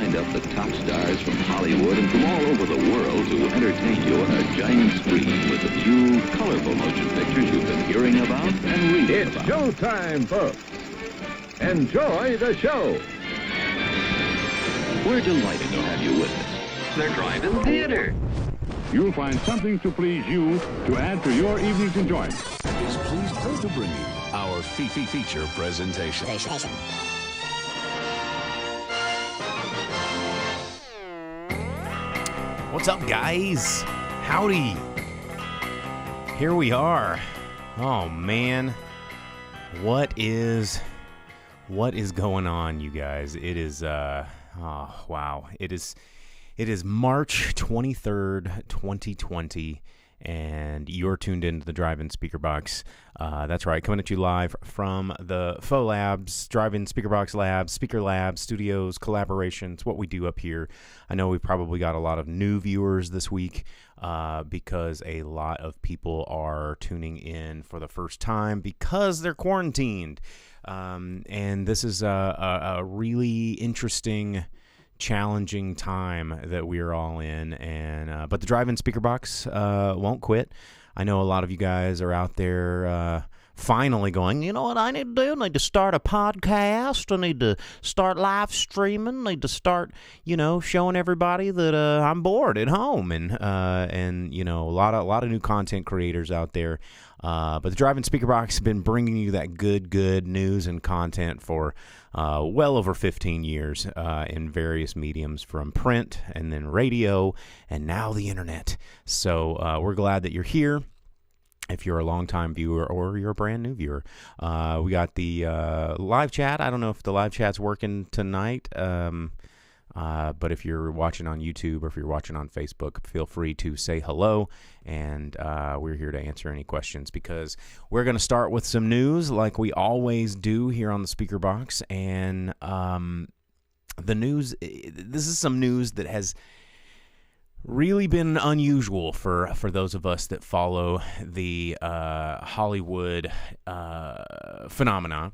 lined up the top stars from Hollywood and from all over the world to entertain you on a giant screen with the few colorful motion pictures you've been hearing about and reading It's about. showtime, folks. Enjoy the show. We're delighted to have you with us. They're driving theater. You'll find something to please you to add to your evening's enjoyment. Is pleased to bring you our feature presentation. What's up, guys? Howdy. Here we are. Oh, man. What is going on, you guys? It is, wow. It is March 23rd, 2020, and you're tuned into the Drive-In Speakerbox. That's right, coming at you live from the Faux Labs, Drive-In Speakerbox Labs, Speaker Labs, Studios, collaborations, what we do up here. I know we've probably got a lot of new viewers this week because a lot of people are tuning in for the first time because they're quarantined. And this is a really interesting, challenging time that we are all in, and but the Drive-In Speakerbox won't quit. I know a lot of you guys are out there finally going, you know what I need to do? I need to start a podcast. I need to start live streaming. I need to start, showing everybody that I'm bored at home, and a lot of new content creators out there. But the Drive-In Speakerbox has been bringing you that good news and content for well over 15 years in various mediums, from print and then radio and now the internet. So we're glad that you're here. If you're a longtime viewer or you're a brand new viewer, we got the live chat. I don't know if the live chat's working tonight. But if you're watching on YouTube or if you're watching on Facebook, feel free to say hello, and we're here to answer any questions, because we're going to start with some news like we always do here on the Speaker Box. And the news, this is some news that has really been unusual for those of us that follow the Hollywood phenomena.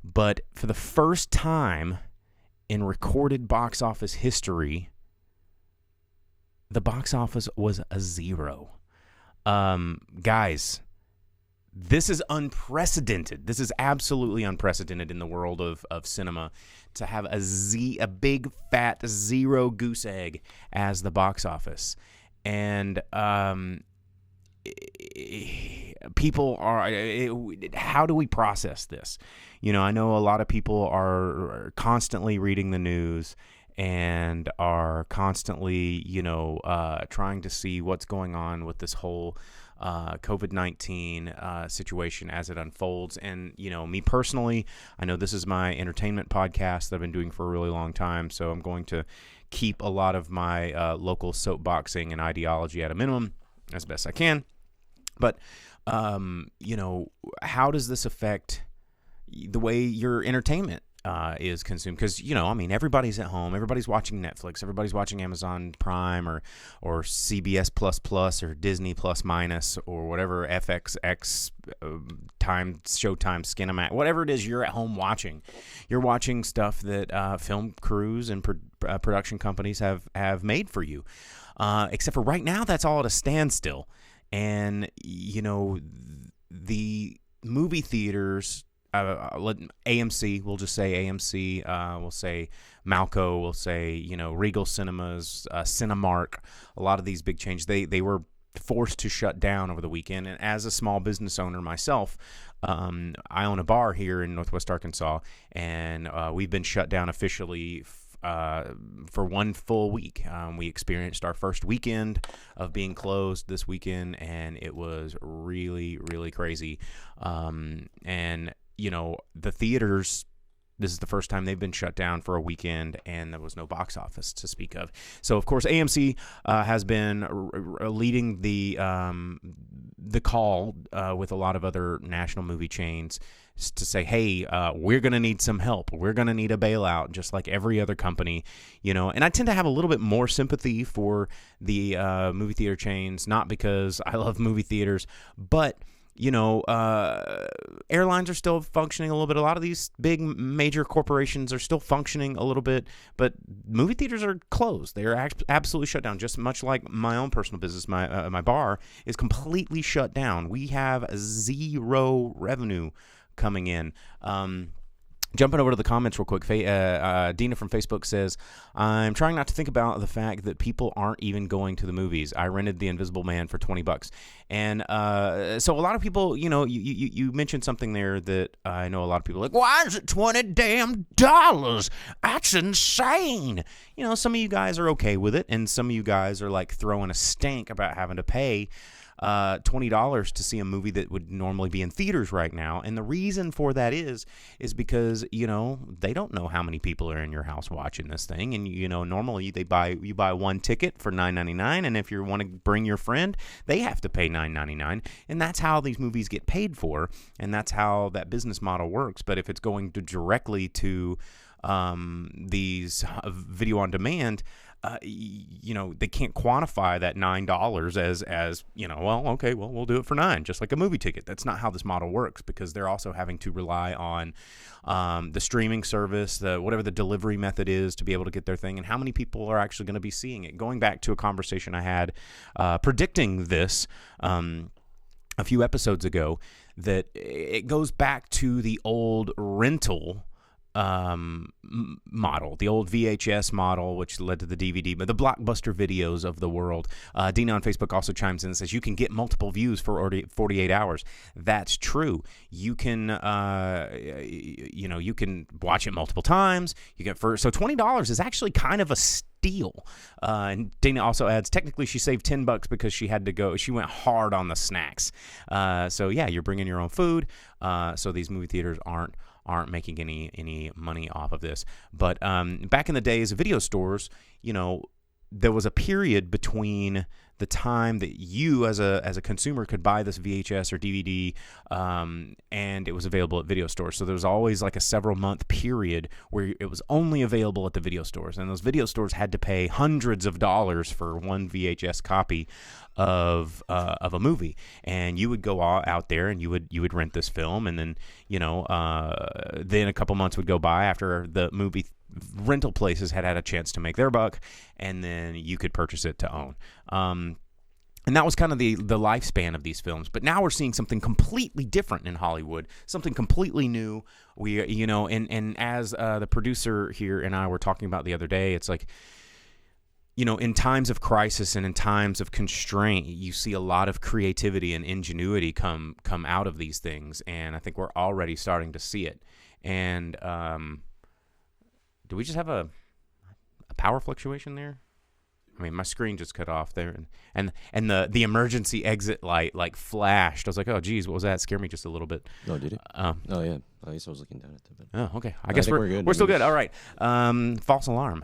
But for the first time in recorded box office history, the box office was a zero. Guys, this is unprecedented. This is absolutely unprecedented in the world of cinema, to have a big fat zero goose egg as the box office. And people are, how do we process this? I know a lot of people are constantly reading the news and are constantly, trying to see what's going on with this whole COVID-19 situation as it unfolds. And, me personally, I know this is my entertainment podcast that I've been doing for a really long time, so I'm going to keep a lot of my local soapboxing and ideology at a minimum as best I can. But, how does this affect the way your entertainment is consumed? Because, everybody's at home, everybody's watching Netflix, everybody's watching Amazon Prime or CBS Plus or Disney Plus minus or whatever, FXX, Showtime, Skinamax, whatever it is you're at home watching. You're watching stuff that film crews and production companies have made for you. Except for right now, that's all at a standstill. And, the movie theaters, AMC, we'll just say AMC, we'll say Malco, we'll say, Regal Cinemas, Cinemark, a lot of these big chains, they were forced to shut down over the weekend. And as a small business owner myself, I own a bar here in Northwest Arkansas, and we've been shut down officially for one full week. We experienced our first weekend of being closed this weekend, and it was really, really crazy. And, the theaters, this is the first time they've been shut down for a weekend, and there was no box office to speak of. So, of course, AMC has been leading the call with a lot of other national movie chains to say, hey, we're going to need some help. We're going to need a bailout, just like every other company, And I tend to have a little bit more sympathy for the movie theater chains, not because I love movie theaters, but airlines are still functioning a little bit. A lot of these big major corporations are still functioning a little bit, but movie theaters are closed. They are absolutely shut down, just much like my own personal business. My bar is completely shut down. We have zero revenue coming in. Jumping over to the comments real quick, Dina from Facebook says, I'm trying not to think about the fact that people aren't even going to the movies. I rented The Invisible Man for $20. And so a lot of people, you mentioned something there that I know a lot of people are like, why is it $20 damn? That's insane. Some of you guys are okay with it, and some of you guys are like throwing a stink about having to pay $20 to see a movie that would normally be in theaters right now. And the reason for that is because, they don't know how many people are in your house watching this thing. And, normally you buy one ticket for $9.99. And if you want to bring your friend, they have to pay $9.99. And that's how these movies get paid for. And that's how that business model works. But if it's going directly to these video on demand, they can't quantify that $9 as we'll do it for $9, just like a movie ticket. That's not how this model works, because they're also having to rely on the streaming service, whatever the delivery method is, to be able to get their thing, and how many people are actually going to be seeing it. Going back to a conversation I had predicting this a few episodes ago, that it goes back to the old rental model, the old VHS model, which led to the DVD, but the Blockbuster videos of the world. Dina on Facebook also chimes in and says you can get multiple views for 48 hours. That's true. You can, you can watch it multiple times. So $20 is actually kind of a steal. And Dana also adds, technically she saved $10 because she went hard on the snacks. So yeah, you're bringing your own food. So these movie theaters aren't making any money off of this. But back in the days of video stores, there was a period between the time that you as a consumer could buy this VHS or DVD and it was available at video stores. So there was always like a several month period where it was only available at the video stores, and those video stores had to pay hundreds of dollars for one VHS copy of a movie. And you would go out there and you would rent this film, and then then a couple months would go by after the movie rental places had a chance to make their buck, and then you could purchase it to own. And that was kind of the lifespan of these films. But now we're seeing something completely different in Hollywood, something completely new. And as the producer here and I were talking about the other day, it's like, in times of crisis and in times of constraint, you see a lot of creativity and ingenuity come out of these things. And I think we're already starting to see it. And do we just have a power fluctuation there? I mean, my screen just cut off there, and the emergency exit light like flashed. I was like, oh geez, what was that? It scared me just a little bit. Oh, did it? Oh yeah. At least I was looking down at it. Oh, okay. I guess we're good. We're still good. All right. False alarm.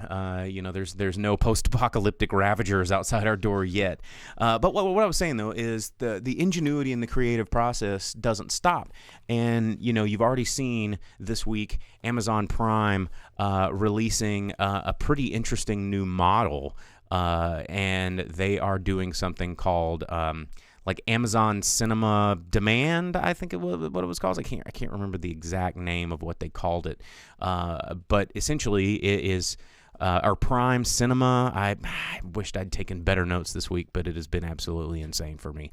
There's no post-apocalyptic ravagers outside our door yet. But what I was saying though is the ingenuity in the creative process doesn't stop. And you've already seen this week Amazon Prime releasing a pretty interesting new model. And they are doing something called like Amazon Cinema Demand, I think what it was called. I can't remember the exact name of what they called it. But essentially it is our Prime Cinema. I wished I'd taken better notes this week, but it has been absolutely insane for me.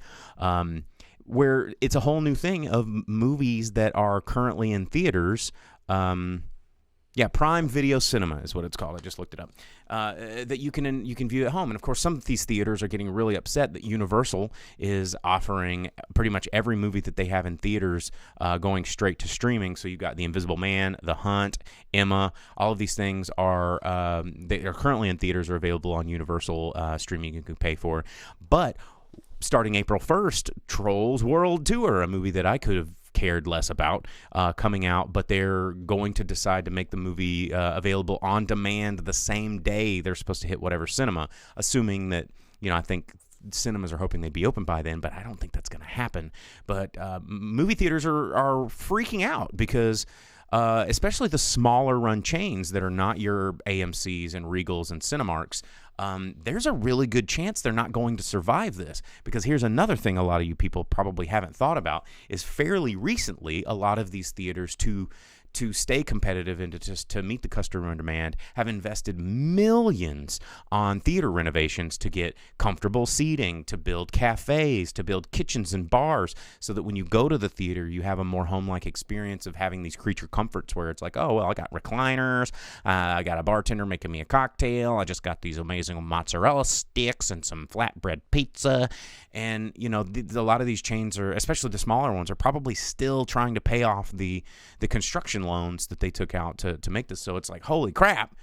Where it's a whole new thing of movies that are currently in theaters. Prime Video Cinema is what it's called. I just looked it up. That you can view at home. And of course, some of these theaters are getting really upset that Universal is offering pretty much every movie that they have in theaters going straight to streaming. So you've got The Invisible Man, The Hunt, Emma. All of these things are they are currently in theaters, are available on Universal streaming you can pay for. But starting April 1st, Trolls World Tour, a movie that I could have cared less about, coming out, but they're going to decide to make the movie available on demand the same day they're supposed to hit whatever cinema, assuming that, I think cinemas are hoping they'd be open by then, but I don't think that's going to happen. But movie theaters are freaking out because especially the smaller run chains that are not your AMCs and Regals and Cinemarks, there's a really good chance they're not going to survive this. Because here's another thing a lot of you people probably haven't thought about is fairly recently, a lot of these theaters to stay competitive and to meet the customer demand have invested millions on theater renovations to get comfortable seating, to build cafes, to build kitchens and bars, so that when you go to the theater, you have a more home-like experience of having these creature comforts where it's like, oh, well, I got recliners, I got a bartender making me a cocktail, I just got these amazing mozzarella sticks and some flatbread pizza. And, you know, a lot of these chains are, especially the smaller ones, are probably still trying to pay off the construction loans that they took out to make this. So it's like, holy crap,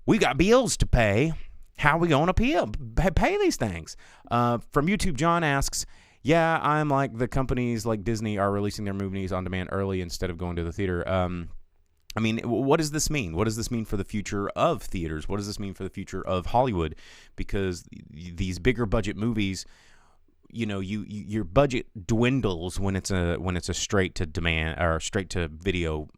we got bills to pay. How are we going to pay these things? From YouTube, John asks, yeah, I'm like the companies like Disney are releasing their movies on demand early instead of going to the theater. I mean, what does this mean? What does this mean for the future of theaters? What does this mean for the future of Hollywood? Because these bigger budget movies, you know, your budget dwindles when it's a straight to demand or straight to video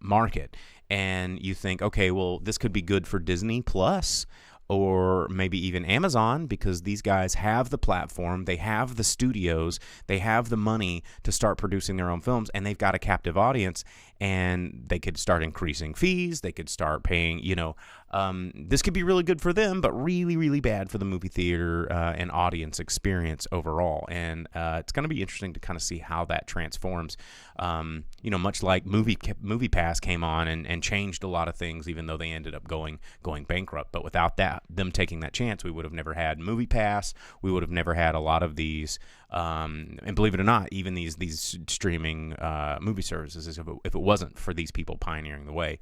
market, and you think, okay, well, this could be good for Disney Plus or maybe even Amazon, because these guys have the platform, they have the studios, they have the money to start producing their own films, and they've got a captive audience, and they could start increasing fees, they could start paying, you know, this could be really good for them, but really, really bad for the movie theater and audience experience overall. And it's going to be interesting to kind of see how that transforms. You know, much like Movie Pass came on and changed a lot of things, even though they ended up going bankrupt. But without them taking that chance, we would have never had Movie Pass. We would have never had a lot of these. And believe it or not, even these streaming movie services, if it wasn't for these people pioneering the way.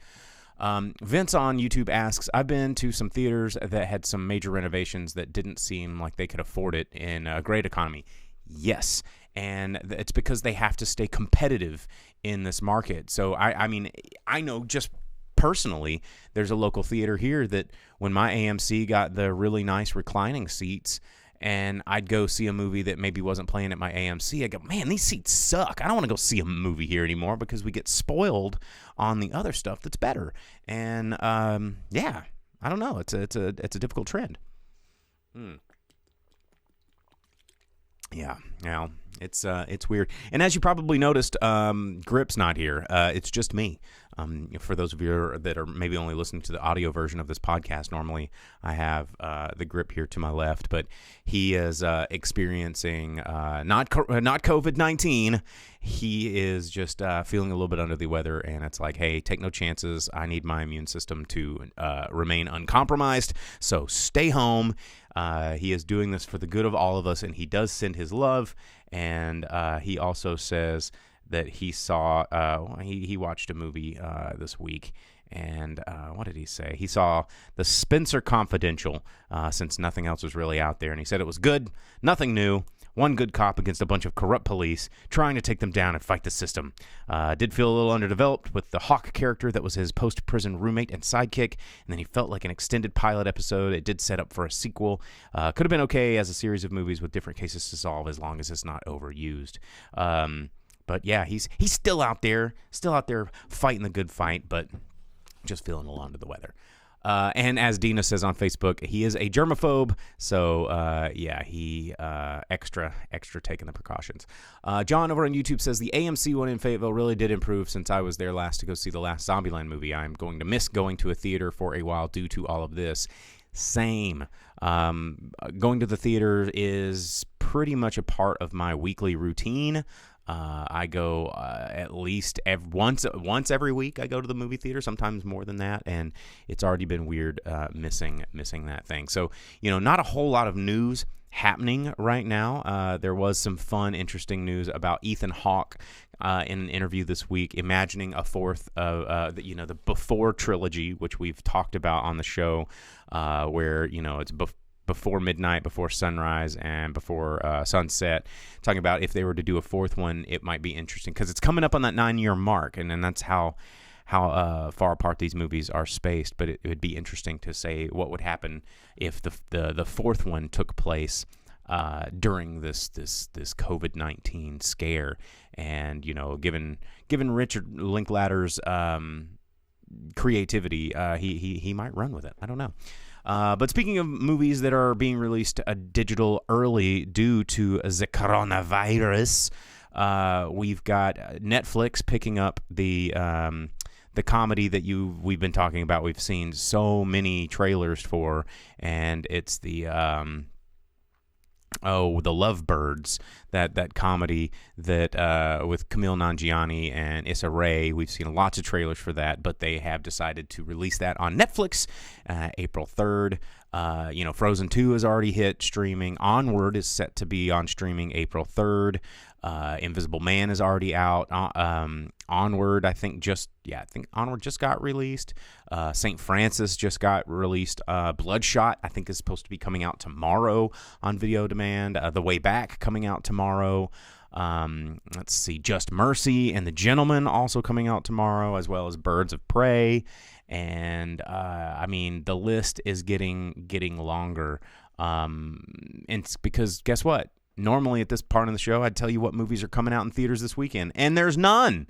Vince on YouTube asks, I've been to some theaters that had some major renovations that didn't seem like they could afford it in a great economy. Yes, and it's because they have to stay competitive in this market. So, I mean, I know just personally, there's a local theater here that when my AMC got the really nice reclining seats, and I'd go see a movie that maybe wasn't playing at my AMC, I go, man, these seats suck. I don't want to go see a movie here anymore because we get spoiled on the other stuff that's better. And yeah, I don't know. It's a difficult trend. Yeah, now it's weird. And as you probably noticed, Grip's not here. It's just me. For those of you that are maybe only listening to the audio version of this podcast, normally I have the Grip here to my left, but he is experiencing not COVID-19. He is just feeling a little bit under the weather, and it's like, hey, take no chances. I need my immune system to remain uncompromised, so stay home. He is doing this for the good of all of us, and he does send his love, and he also says that he saw, he watched a movie this week, and what did he say? He saw The Spencer Confidential, since nothing else was really out there, and he said it was good, nothing new, one good cop against a bunch of corrupt police trying to take them down and fight the system. Did feel a little underdeveloped with the Hawk character that was his post-prison roommate and sidekick, and then he felt like an extended pilot episode. It did set up for a sequel. Could have been okay as a series of movies with different cases to solve as long as it's not overused. But yeah, he's still out there fighting the good fight, but just feeling a little under the weather. And as Dina says on Facebook, he is a germaphobe, so yeah, he extra taking the precautions. John over on YouTube says the AMC one in Fayetteville really did improve since I was there last to go see the last Zombieland movie. I'm going to miss going to a theater for a while due to all of this. Same. Going to the theater is pretty much a part of my weekly routine. I go at least once every week. I go to the movie theater, sometimes more than that, and it's already been weird missing that thing. So, not a whole lot of news happening right now. There was some fun, interesting news about Ethan Hawke in an interview this week, imagining a fourth of the Before trilogy, which we've talked about on the show, where it's before midnight, before sunrise, and before sunset, talking about if they were to do a fourth one, it might be interesting because it's coming up on that 9-year mark, and then that's how far apart these movies are spaced. But it would be interesting to say what would happen if the fourth one took place during this COVID-19 scare, and given Richard Linklater's creativity, he might run with it. I don't know. But speaking of movies that are being released digital early due to the coronavirus, we've got Netflix picking up the comedy that we've been talking about. We've seen so many trailers for, and it's the Lovebirds, that comedy that with Kumail Nanjiani and Issa Rae. We've seen lots of trailers for that, but they have decided to release that on Netflix April 3rd. Frozen 2 has already hit streaming. Onward is set to be on streaming April 3rd. Invisible Man is already out. Onward, I think Onward just got released. St. Francis just got released. Bloodshot, I think, is supposed to be coming out tomorrow on video demand. The Way Back coming out tomorrow. Let's see, Just Mercy and The Gentleman also coming out tomorrow, as well as Birds of Prey. And the list is getting longer. And it's because guess what? Normally at this part of the show, I'd tell you what movies are coming out in theaters this weekend, and there's none.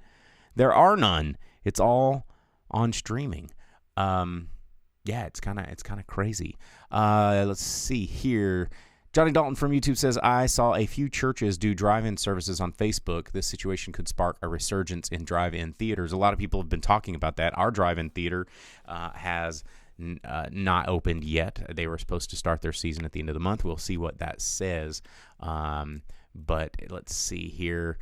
There are none. It's all on streaming. It's kind of crazy. Let's see here. Johnny Dalton from YouTube says, I saw a few churches do drive-in services on Facebook. This situation could spark a resurgence in drive-in theaters. A lot of people have been talking about that. Our drive-in theater has not opened yet. They were supposed to start their season at the end of the month. We'll see what that says. But let's see here.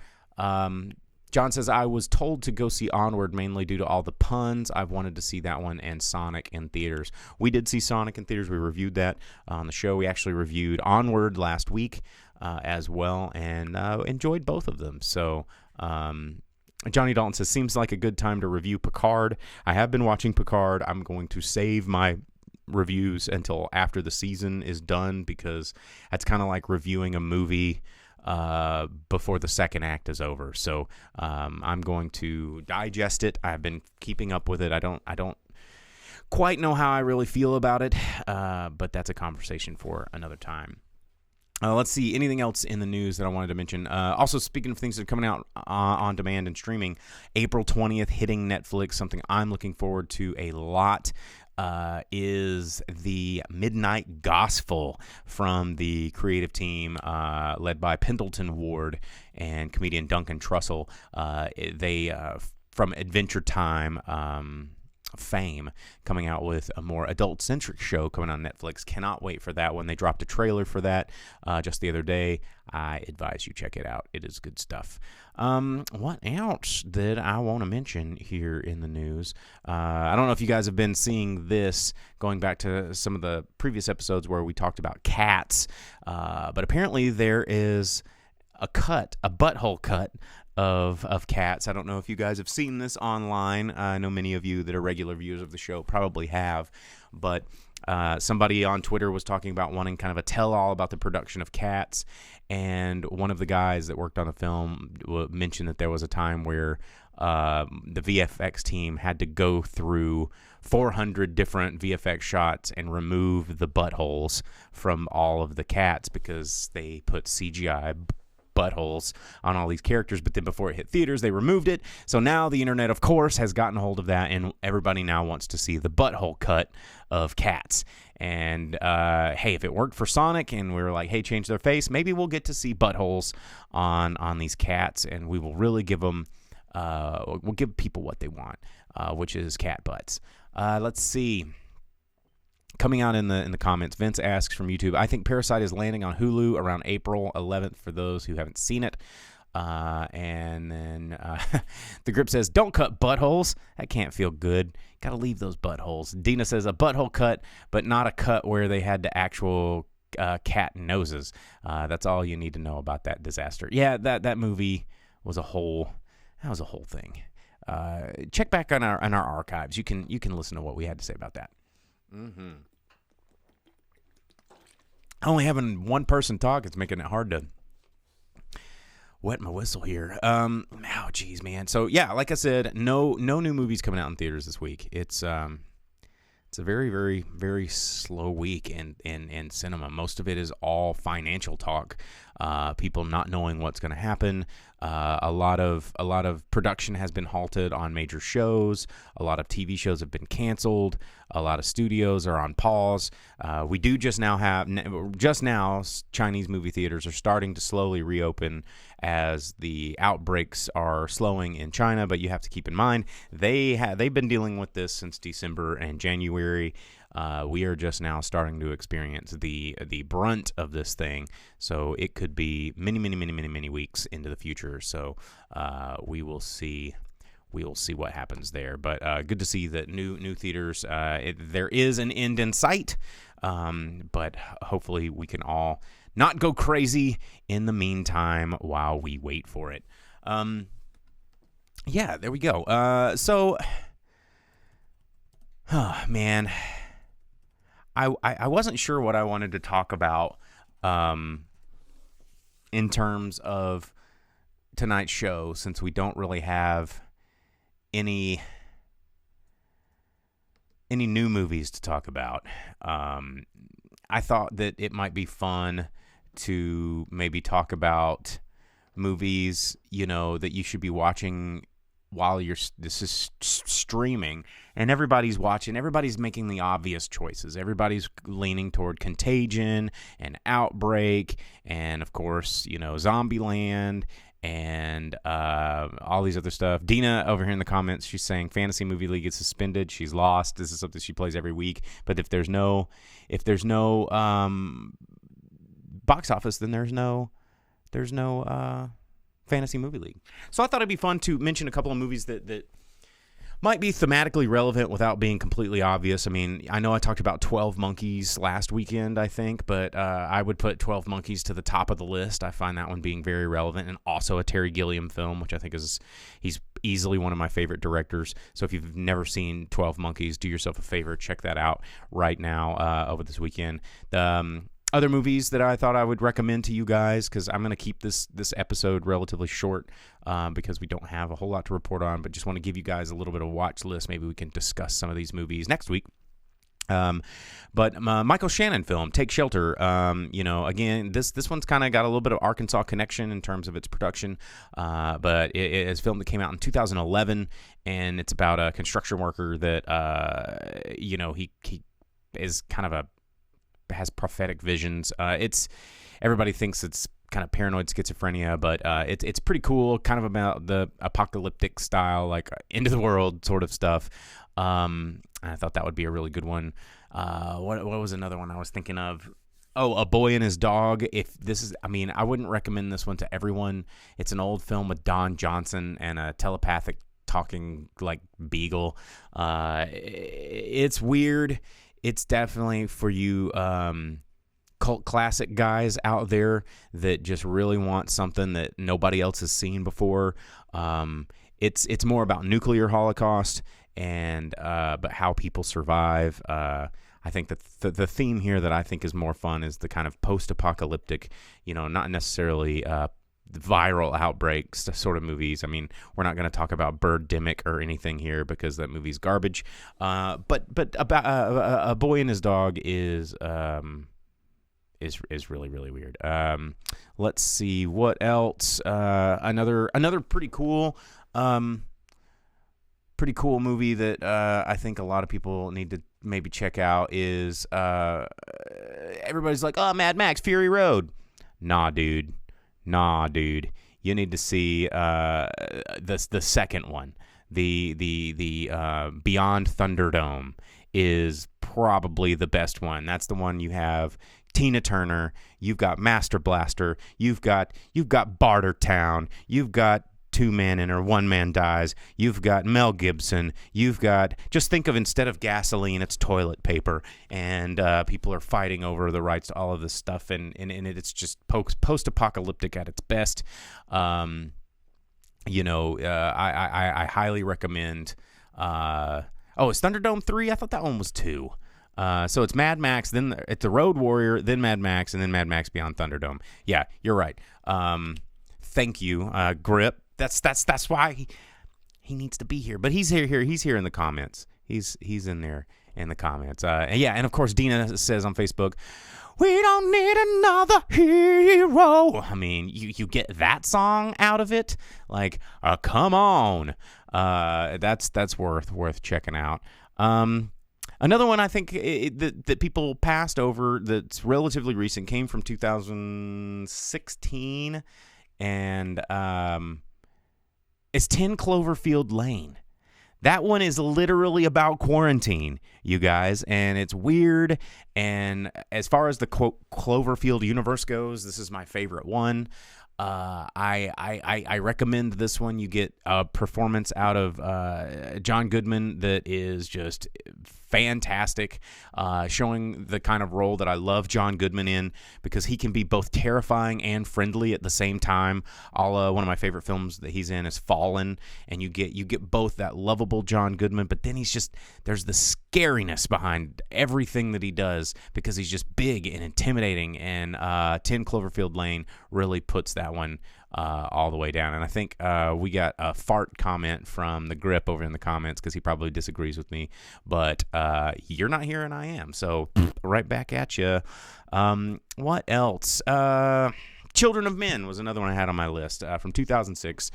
John says, I was told to go see Onward mainly due to all the puns. I've wanted to see that one and Sonic in theaters. We did see Sonic in theaters. We reviewed that on the show. We actually reviewed Onward last week as well, and enjoyed both of them. So Johnny Dalton says, seems like a good time to review Picard. I have been watching Picard. I'm going to save my reviews until after the season is done, because that's kind of like reviewing a movie before the second act is over. So I'm going to digest it. I've been keeping up with it. I don't quite know how I really feel about it, but that's a conversation for another time. Let's see, anything else in the news that I wanted to mention. Also, speaking of things that are coming out on demand and streaming, April 20th hitting Netflix, something I'm looking forward to a lot, is the Midnight Gospel from the creative team led by Pendleton Ward and comedian Duncan Trussell. They, from Adventure Time fame, coming out with a more adult-centric show coming on Netflix. Cannot wait for that one. They dropped a trailer for that just the other day. I advise you check it out. It is good stuff. What else did I want to mention here in the news? I don't know if you guys have been seeing this, going back to some of the previous episodes where we talked about cats, but apparently there is a butthole cut of cats. I don't know if you guys have seen this online. I know many of you that are regular viewers of the show probably have, but somebody on Twitter was talking about wanting kind of a tell-all about the production of Cats, and one of the guys that worked on the film mentioned that there was a time where the VFX team had to go through 400 different VFX shots and remove the buttholes from all of the cats because they put CGI buttholes on all these characters, but then before it hit theaters, they removed it. So now the internet, of course, has gotten a hold of that, and everybody now wants to see the butthole cut of Cats. And hey, if it worked for Sonic and we were like, hey, change their face, maybe we'll get to see buttholes on these cats, and we will really give them we'll give people what they want, which is cat butts. Let's see. Coming out in the comments, Vince asks from YouTube, I think Parasite is landing on Hulu around April 11th for those who haven't seen it. And then the grip says, don't cut buttholes. That can't feel good. Got to leave those buttholes. Dina says, a butthole cut, but not a cut where they had the actual cat noses. That's all you need to know about that disaster. Yeah, that movie was a whole thing. Check back on our archives. You can listen to what we had to say about that. Mm-hmm. Only having one person talk is making it hard to wet my whistle here. Geez, man. So yeah, like I said, no new movies coming out in theaters this week. It's a very, very, very slow week in cinema. Most of it is all financial talk. people not knowing what's going to happen. A lot of production has been halted on major shows. A lot of TV shows have been canceled. A lot of studios are on pause. We do just now Chinese movie theaters are starting to slowly reopen as the outbreaks are slowing in China. But you have to keep in mind they've been dealing with this since December and January. We are just now starting to experience the brunt of this thing, so it could be many weeks into the future. So we will see what happens there. But good to see that new theaters. There is an end in sight, but hopefully we can all not go crazy in the meantime while we wait for it. Yeah, there we go. So, man. I wasn't sure what I wanted to talk about in terms of tonight's show, since we don't really have any new movies to talk about. I thought that it might be fun to maybe talk about movies, that you should be watching while this is streaming, and everybody's watching. Everybody's making the obvious choices. Everybody's leaning toward Contagion and Outbreak, and of course, Zombieland, and all these other stuff. Dina over here in the comments, she's saying Fantasy Movie League is suspended. She's lost. This is something she plays every week. But if there's no box office, then there's no Fantasy Movie League. So I thought it'd be fun to mention a couple of movies that might be thematically relevant without being completely obvious. I mean, I know I talked about 12 Monkeys last weekend, I think, but I would put 12 Monkeys to the top of the list. I find that one being very relevant, and also a Terry Gilliam film, which I think he's easily one of my favorite directors. So if you've never seen 12 Monkeys, do yourself a favor, check that out right now over this weekend. Other movies that I thought I would recommend to you guys, because I'm going to keep this episode relatively short because we don't have a whole lot to report on, but just want to give you guys a little bit of a watch list. Maybe we can discuss some of these movies next week. But Michael Shannon film, Take Shelter, again, this one's kind of got a little bit of Arkansas connection in terms of its production, but it is a film that came out in 2011, and it's about a construction worker that, he is kind of has prophetic visions. Everybody thinks it's kind of paranoid schizophrenia, but it's pretty cool. Kind of about the apocalyptic style, like end of the world sort of stuff. I thought that would be a really good one. What was another one I was thinking of? Oh, A Boy and His Dog. I wouldn't recommend this one to everyone. It's an old film with Don Johnson and a telepathic talking like beagle. It's weird. It's definitely for you cult classic guys out there that just really want something that nobody else has seen before. It's more about nuclear holocaust and but how people survive. I think that the theme here that I think is more fun is the kind of post-apocalyptic, not necessarily viral outbreaks sort of movies. I mean, we're not going to talk about Birdemic or anything here because that movie's garbage. But about A Boy and His Dog is really, really weird. Let's see what else. Another pretty cool movie that I think a lot of people need to maybe check out is everybody's like, oh, Mad Max Fury Road. Nah, dude. You need to see the second one. The Beyond Thunderdome is probably the best one. That's the one you have Tina Turner, you've got Master Blaster, you've got Bartertown, you've got Two Men and or One Man Dies, you've got Mel Gibson, you've got, just think of, instead of gasoline, it's toilet paper, and people are fighting over the rights to all of this stuff, and it's just post-apocalyptic at its best. I highly recommend. It's Thunderdome 3? I thought that one was 2. So it's Mad Max, then it's The Road Warrior, then Mad Max, and then Mad Max Beyond Thunderdome. Yeah, you're right. Thank you, Grip. That's why he needs to be here. But he's here. He's here in the comments. He's in there, in the comments. And of course, Dina says on Facebook, we don't need another hero. I mean, you get that song out of it, like, come on. That's worth checking out. Another one I think that people passed over that's relatively recent came from 2016, and it's 10 Cloverfield Lane. That one is literally about quarantine, you guys, and it's weird. And as far as the Cloverfield universe goes, this is my favorite one. I recommend this one. You get a performance out of John Goodman that is just fantastic, showing the kind of role that I love John Goodman in, because he can be both terrifying and friendly at the same time. One of my favorite films that he's in is Fallen, and you get both that lovable John Goodman, but then there's the scariness behind everything that he does, because he's just big and intimidating, and 10 Cloverfield Lane really puts that one all the way down. And I think we got a fart comment from the Grip over in the comments, because he probably disagrees with me, but you're not here and I am, so right back at you. What else? Children of Men was another one I had on my list from 2006.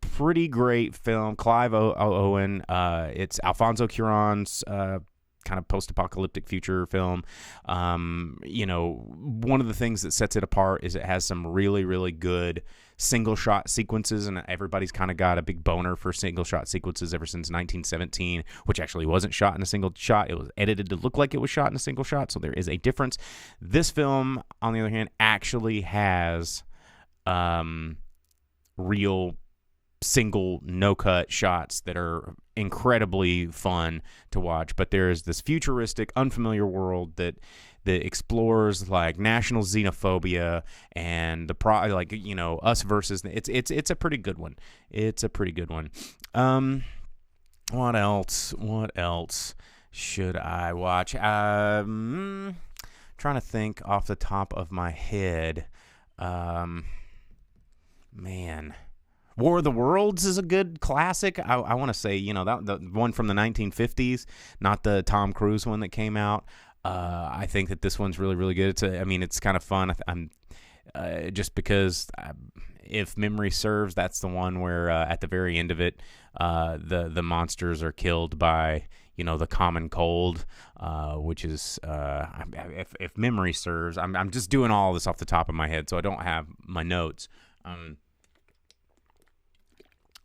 Pretty great film. Clive Owen. It's Alfonso Cuarón's kind of post-apocalyptic future film. One of the things that sets it apart is it has some really, really good single-shot sequences, and everybody's kind of got a big boner for single-shot sequences ever since 1917, which actually wasn't shot in a single shot. It was edited to look like it was shot in a single shot, so there is a difference. This film, on the other hand, actually has real single no-cut shots that are incredibly fun to watch. But there's this futuristic, unfamiliar world that explores like national xenophobia and us versus it's a pretty good one. It's a pretty good one. What else should I watch? Trying to think off the top of my head. Man, War of the Worlds is a good classic. I want to say, that the one from the 1950s, not the Tom Cruise one that came out. I think that this one's really, really good. It's kind of fun. I'm just because, if memory serves, that's the one where at the very end of it, the monsters are killed by the common cold, which is if memory serves. I'm just doing all this off the top of my head, so I don't have my notes.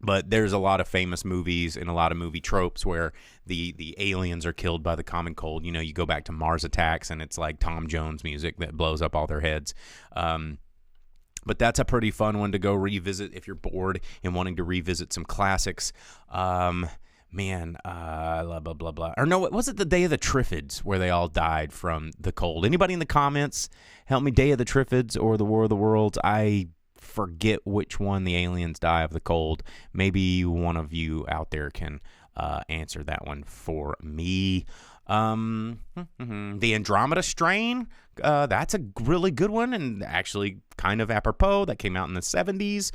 But there's a lot of famous movies and a lot of movie tropes where the aliens are killed by the common cold. You go back to Mars Attacks, and it's like Tom Jones music that blows up all their heads. But that's a pretty fun one to go revisit if you're bored and wanting to revisit some classics. Blah, blah, blah, blah. Or no, was it the Day of the Triffids where they all died from the cold? Anybody in the comments help me? Day of the Triffids or the War of the Worlds? I forget which one the aliens die of the cold. Maybe one of you out there can answer that one for me. The Andromeda Strain, that's a really good one, and actually kind of apropos. That came out in the 70s.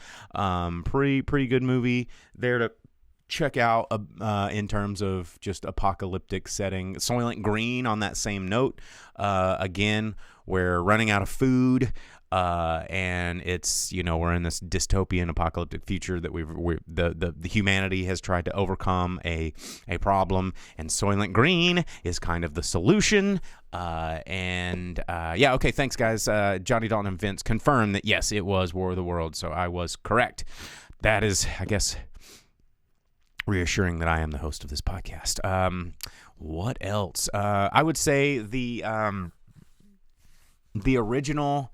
Pretty good movie there to check out in terms of just apocalyptic setting. Soylent Green on that same note. Again, we're running out of food. And it's, we're in this dystopian apocalyptic future that the humanity has tried to overcome a problem, and Soylent Green is kind of the solution. Okay, thanks guys. Johnny Dalton and Vince confirmed that yes, it was War of the Worlds, so I was correct. That is, I guess, reassuring that I am the host of this podcast. What else? I would say the original.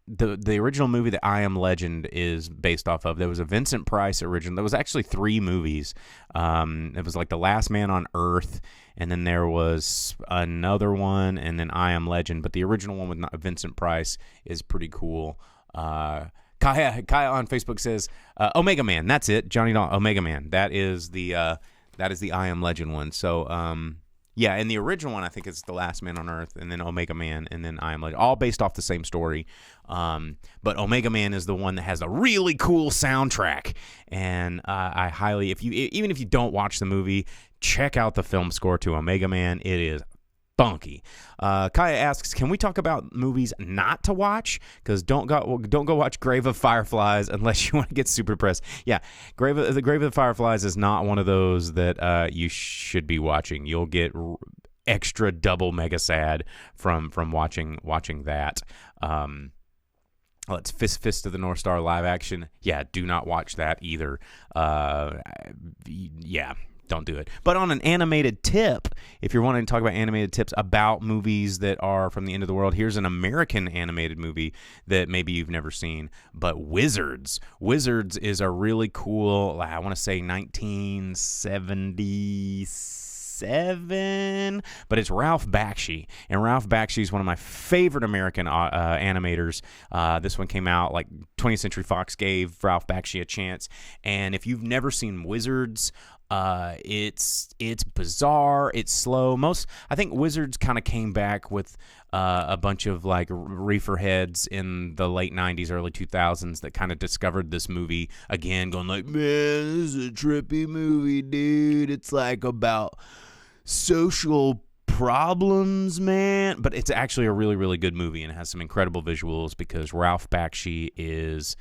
The original movie that I Am Legend is based off of. There was a Vincent Price original. There was actually 3 movies. It was like The Last Man on Earth, and then there was another one, and then I Am Legend. But the original one with Vincent Price is pretty cool. Kaya on Facebook says Omega Man. That's it. Johnny Dalton, Omega Man. That is the I Am Legend one. So Yeah, and the original one I think is The Last Man on Earth, and then Omega Man, and then I Am Legend, all based off the same story. But Omega Man is the one that has a really cool soundtrack, and I highly, even if you don't watch the movie, check out the film score to Omega Man. It is funky. Kaya asks, can we talk about movies not to watch? Because don't go watch Grave of Fireflies unless you want to get super depressed. Yeah, the Grave of the Fireflies is not one of those that you should be watching. You'll get extra double mega sad from watching that. It's Fist of the North Star live action. Yeah, do not watch that either. Yeah. Don't do it. But on an animated tip, if you're wanting to talk about animated tips about movies that are from the end of the world, here's an American animated movie that maybe you've never seen, but Wizards. Wizards is a really cool, I want to say 1977, but it's Ralph Bakshi. And Ralph Bakshi is one of my favorite American animators. This one came out, like 20th Century Fox gave Ralph Bakshi a chance. And if you've never seen Wizards, it's bizarre, it's slow. I think Wizards kind of came back with a bunch of like reefer heads in the late 90s, early 2000s that kind of discovered this movie again, going like, man, this is a trippy movie, dude. It's like about social problems, man. But it's actually a really, really good movie, and it has some incredible visuals because Ralph Bakshi is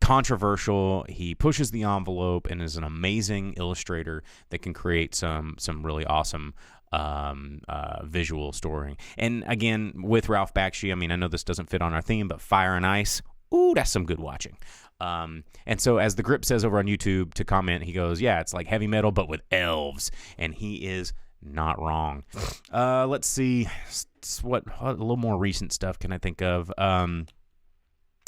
controversial. He pushes the envelope and is an amazing illustrator that can create some really awesome visual story. And again, with Ralph Bakshi, I mean, I know this doesn't fit on our theme, but Fire and Ice, ooh, that's some good watching. And so as the Grip says over on YouTube to comment, he goes, yeah, it's like heavy metal but with elves, and he is not wrong. Let's see what a little more recent stuff can I think of.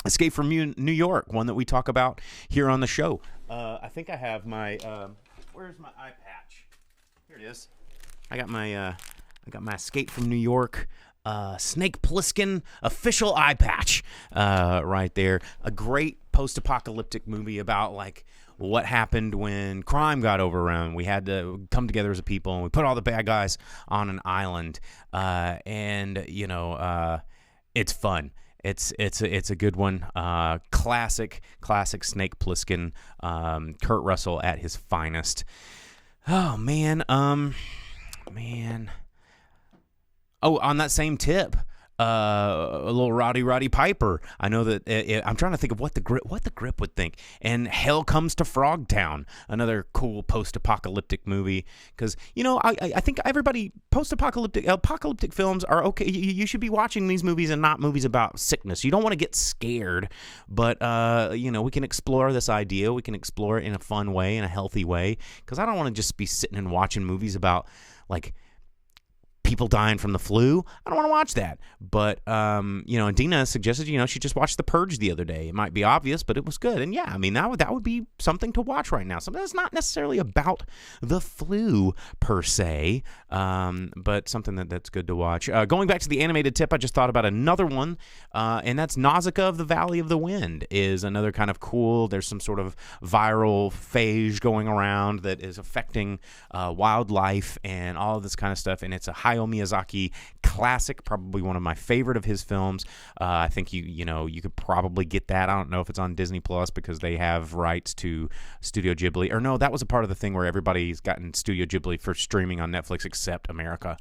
Escape from New York, one that we talk about here on the show. I think I have my where's my eye patch? Here it is. I got my Escape from New York Snake Plissken official eye patch right there. A great post-apocalyptic movie about like what happened when crime got overrun. We had to come together as a people, and we put all the bad guys on an island, and it's fun. It's a good one. Classic Snake Plissken. Kurt Russell at his finest. Oh man. Oh, on that same tip, a little Roddy Piper. I know that I'm trying to think of what the grip would think. And Hell Comes to Frogtown, another cool post-apocalyptic movie. Because I think everybody apocalyptic films are okay. You should be watching these movies and not movies about sickness. You don't want to get scared, but we can explore this idea. We can explore it in a fun way, in a healthy way. Because I don't want to just be sitting and watching movies about like people dying from the flu. I don't want to watch that. But, and Dina suggested, she just watched The Purge the other day. It might be obvious, but it was good. And yeah, I mean, that would be something to watch right now. Something that's not necessarily about the flu per se, but something that's good to watch. Going back to the animated tip, I just thought about another one, and that's Nausicaa of the Valley of the Wind is another kind of cool. There's some sort of viral phage going around that is affecting wildlife and all of this kind of stuff, and it's a Hayao Miyazaki classic, probably one of my favorite of his films. I think you could probably get that. I don't know if it's on Disney Plus because they have rights to Studio Ghibli. Or no, that was a part of the thing where everybody's gotten Studio Ghibli for streaming on Netflix except America.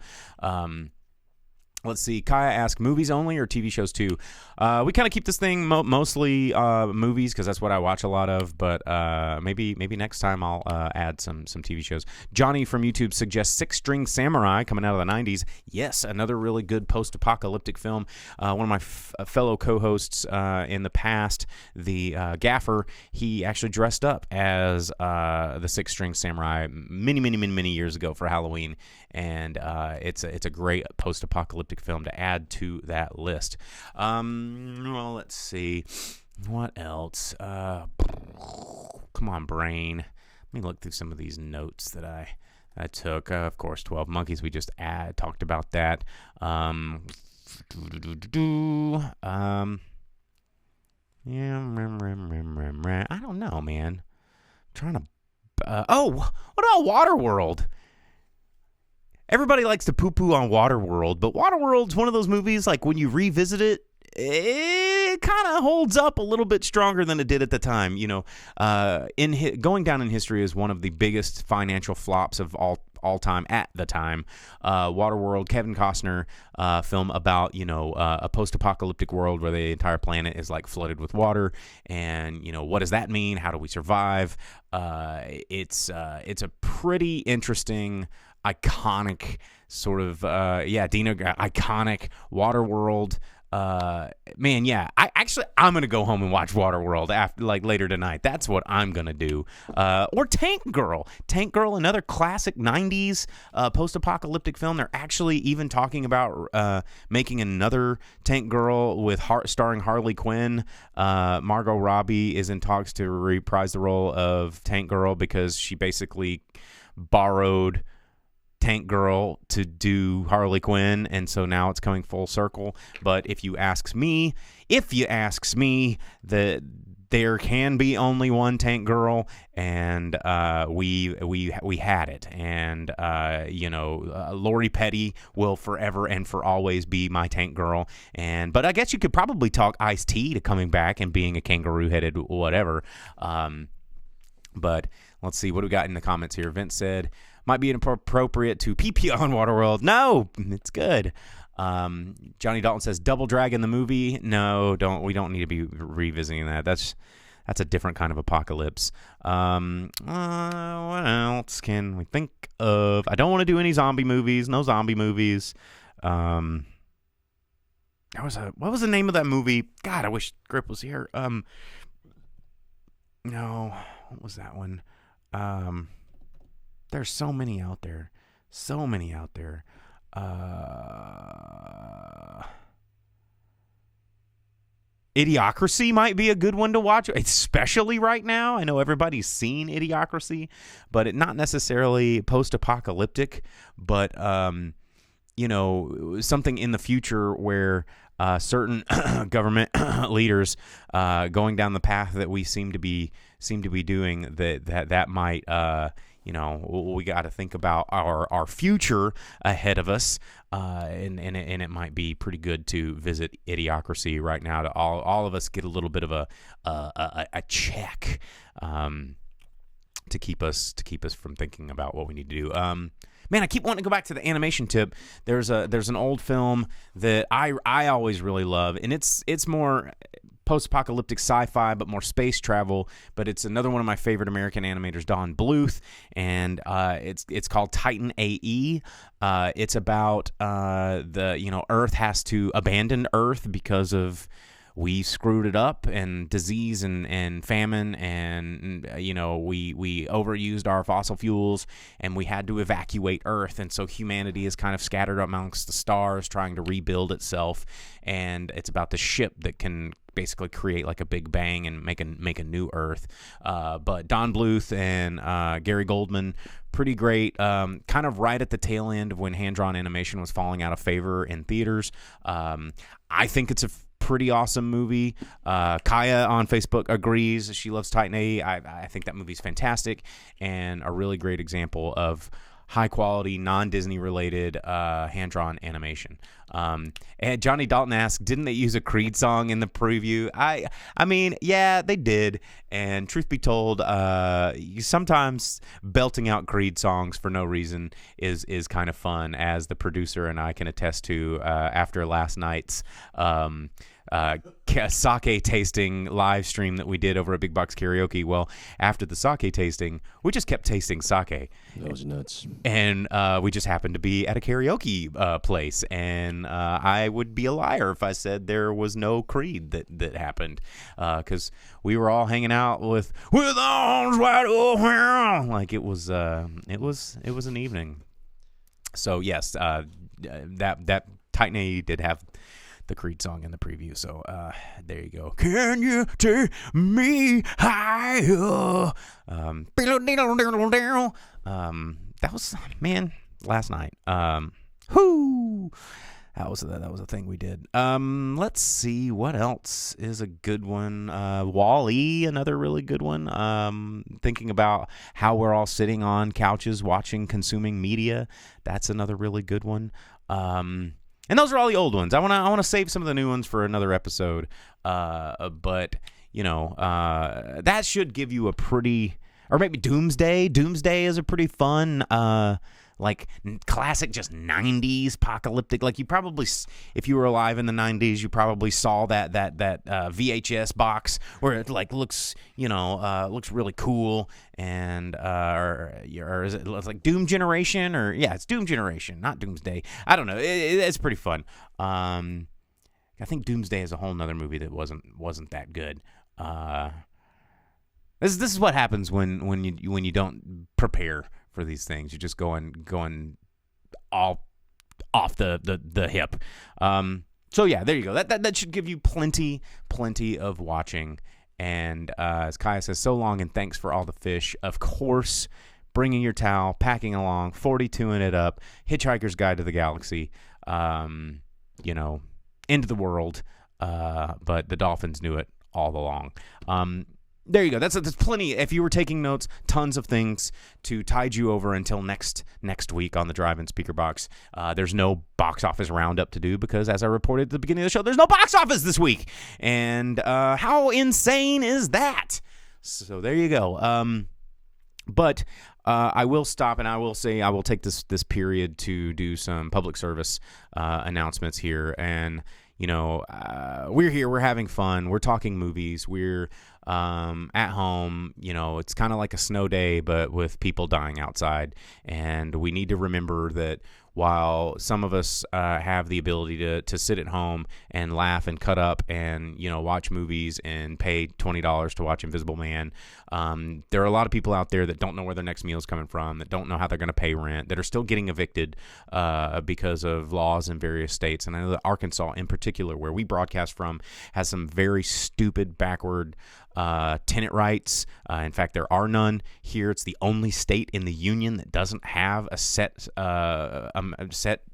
Let's see. Kaya asked, movies only or TV shows too? We kind of keep this thing mostly movies because that's what I watch a lot of. But maybe next time I'll add some TV shows. Johnny from YouTube suggests Six String Samurai coming out of the 90s. Yes, another really good post-apocalyptic film. One of my fellow co-hosts in the past, the Gaffer, he actually dressed up as the Six String Samurai many years ago for Halloween. And it's a great post-apocalyptic film to add to that list. Well, let's see. What else? Come on, brain. Let me look through some of these notes that I took. Of course, 12 Monkeys. We just talked about that. Yeah, I don't know, man. I'm trying to. What about Waterworld? everybody likes to poo-poo on Waterworld, but Waterworld's one of those movies, like, when you revisit it, it kind of holds up a little bit stronger than it did at the time. You know, going down in history as one of the biggest financial flops of all time at the time. Waterworld, Kevin Costner film about, you know, a post-apocalyptic world where the entire planet is like flooded with water, and, you know, what does that mean? How do we survive? It's a pretty interesting, iconic sort of iconic Waterworld. Man, yeah, I'm gonna go home and watch Waterworld after, like, later tonight. That's what I'm gonna do. Or Tank Girl, another classic '90s post-apocalyptic film. They're actually even talking about making another Tank Girl with starring Harley Quinn. Margot Robbie is in talks to reprise the role of Tank Girl because she basically borrowed Tank Girl to do Harley Quinn, and so now it's coming full circle. But if you asks me, that there can be only one Tank Girl, and we had it, and Lori Petty will forever and for always be my Tank Girl. But I guess you could probably talk Ice-T to coming back and being a kangaroo-headed whatever. But let's see what we got in the comments here. Vince said, might be inappropriate to pee on Waterworld. No, it's good. Johnny Dalton says, Double Dragon the movie. No, we don't need to be revisiting that. That's a different kind of apocalypse. What else can we think of? I don't want to do any zombie movies. No zombie movies. What was the name of that movie? God, I wish Grip was here. No, what was that one? There's so many out there. Idiocracy might be a good one to watch, especially right now. I know everybody's seen Idiocracy, but not necessarily post-apocalyptic, but something in the future where certain government leaders going down the path that we seem to be doing, that might we got to think about our future ahead of us, and it might be pretty good to visit Idiocracy right now to all of us get a little bit of a check to keep us from thinking about what we need to do. Man, I keep wanting to go back to the animation tip. There's an old film that I always really love, and it's more post-apocalyptic sci-fi, but more space travel. But it's another one of my favorite American animators, Don Bluth, and it's called Titan AE. It's about Earth has to abandon Earth because of we screwed it up, and disease and famine, and we overused our fossil fuels, and we had to evacuate Earth, and so humanity is kind of scattered amongst the stars trying to rebuild itself. And it's about the ship that can basically create like a big bang and make a new Earth. But Don Bluth and Gary Goldman, pretty great. Kind of right at the tail end of when hand-drawn animation was falling out of favor in theaters. I think it's a pretty awesome movie. Kaya on Facebook agrees. She loves Titan AE. I think that movie's fantastic and a really great example of high-quality, non-Disney related hand-drawn animation. And Johnny Dalton asks, didn't they use a Creed song in the preview? I mean, yeah, they did. And truth be told, sometimes belting out Creed songs for no reason is kind of fun, as the producer and I can attest to after last night's sake tasting live stream that we did over at Big Box Karaoke. Well, after the sake tasting, we just kept tasting sake. That was nuts. And we just happened to be at a karaoke place, and I would be a liar if I said there was no Creed that happened, because we were all hanging out with arms wide open, like it was an evening. So yes, that Titan AE did have the Creed song in the preview, so there you go. Can you take me higher? That was, man, last night. That was a thing we did. Let's see what else is a good one. Wall-E, another really good one. Thinking about how we're all sitting on couches watching, consuming media. That's another really good one. And those are all the old ones. I want to save some of the new ones for another episode. But that should give you a pretty, or maybe Doomsday. Doomsday is a pretty fun, like classic, just 90s apocalyptic. Like you probably, if you were alive in the 90s, you probably saw that VHS box where it like looks really cool. And or is it like Doom Generation, or it's Doom Generation, not Doomsday. I don't know. It's pretty fun. I think Doomsday is a whole nother movie that wasn't that good. This is what happens when you don't prepare for these things. You're just going all off the hip. So yeah, there you go. That should give you plenty of watching. And as Kaya says, so long and thanks for all the fish. Of course, bringing your towel, packing along, 42ing it up, Hitchhiker's Guide to the Galaxy, end of the world. But the Dolphins knew it all along. There you go. That's plenty. If you were taking notes, tons of things to tide you over until next week on the Drive-In Speakerbox. There's no box office roundup to do because, as I reported at the beginning of the show, there's no box office this week. And how insane is that? So there you go. But I will stop and I will say I will take this period to do some public service announcements here. And we're here, we're having fun, we're talking movies, we're at home, it's kind of like a snow day, but with people dying outside. And we need to remember that while some of us have the ability to sit at home and laugh and cut up and, watch movies and pay $20 to watch Invisible Man, there are a lot of people out there that don't know where their next meal is coming from, that don't know how they're going to pay rent, that are still getting evicted because of laws in various states. And I know that Arkansas in particular, where we broadcast from, has some very stupid, backward tenant rights. In fact, there are none here. It's the only state in the union that doesn't have a set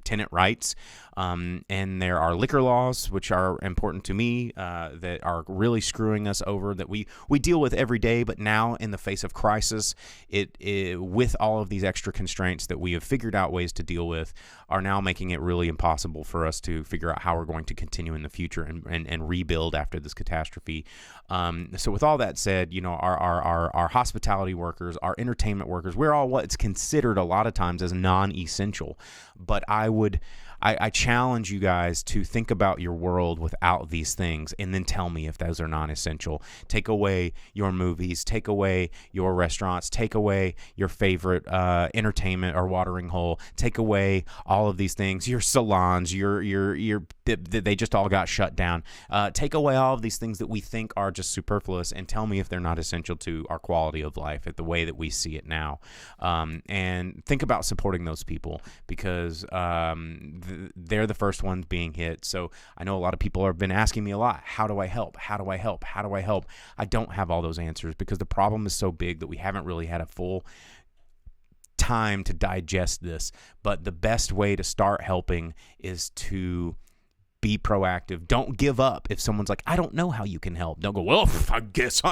tenant rights. And there are liquor laws, which are important to me, that are really screwing us over, that we deal with every day. But now, in the face of crisis, it with all of these extra constraints that we have figured out ways to deal with, are now making it really impossible for us to figure out how we're going to continue in the future and rebuild after this catastrophe. So with all that said, our hospitality workers, our entertainment workers, we're all what's considered a lot of times as non-essential. But I challenge you guys to think about your world without these things and then tell me if those are non-essential. Take away your movies, take away your restaurants, take away your favorite entertainment or watering hole, take away all of these things, your salons, they just all got shut down. Take away all of these things that we think are just superfluous and tell me if they're not essential to our quality of life, at the way that we see it now. And think about supporting those people, because they're the first ones being hit. So I know a lot of people have been asking me a lot, how do I help? How do I help? How do I help? I don't have all those answers because the problem is so big that we haven't really had a full time to digest this. But the best way to start helping is to be proactive. Don't give up. If someone's like, I don't know how you can help, don't go, well, I guess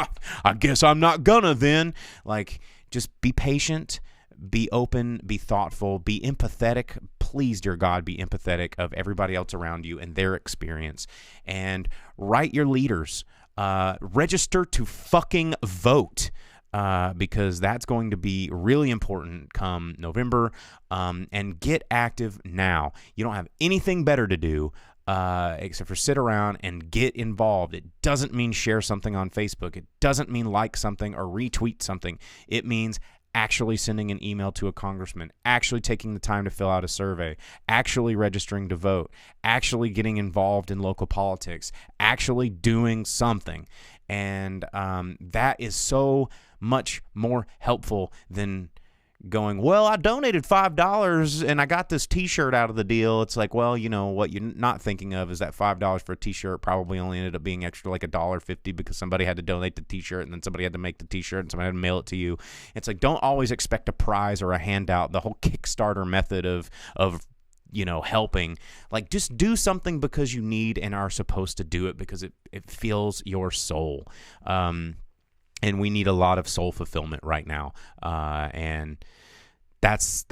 I'm not gonna then. Like, just be patient, be open, be thoughtful, be empathetic. Please, dear God, be empathetic of everybody else around you and their experience. And write your leaders. Register to fucking vote. Because that's going to be really important come November. And get active now. You don't have anything better to do except for sit around and get involved. It doesn't mean share something on Facebook. It doesn't mean like something or retweet something. It means actually sending an email to a congressman, actually taking the time to fill out a survey, actually registering to vote, actually getting involved in local politics, actually doing something. And that is so much more helpful than going, well, I donated $5 and I got this t-shirt out of the deal. It's like, well, what you're not thinking of is that $5 for a t-shirt probably only ended up being extra like $1.50 because somebody had to donate the t-shirt and then somebody had to make the t-shirt and somebody had to mail it to you. It's like, don't always expect a prize or a handout. The whole Kickstarter method of helping. Like, just do something because you need and are supposed to do it because it fills your soul. And we need a lot of soul fulfillment right now. And that's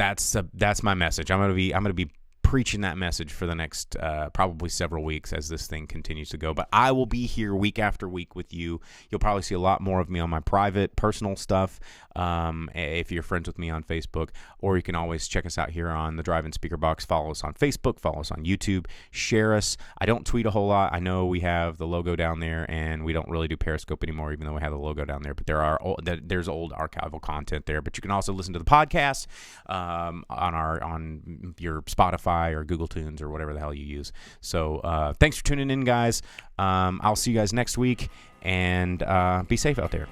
my message. I'm gonna be preaching that message for the next probably several weeks as this thing continues to go. But I will be here week after week with you. You'll probably see a lot more of me on my private, personal stuff if you're friends with me on Facebook. Or you can always check us out here on the Drive-In Speakerbox. Follow us on Facebook. Follow us on YouTube. Share us. I don't tweet a whole lot. I know we have the logo down there, and we don't really do Periscope anymore, even though we have the logo down there. But there's old archival content there. But you can also listen to the podcast on your Spotify or Google Tunes or whatever the hell you use. So thanks for tuning in, guys. I'll see you guys next week, and be safe out there.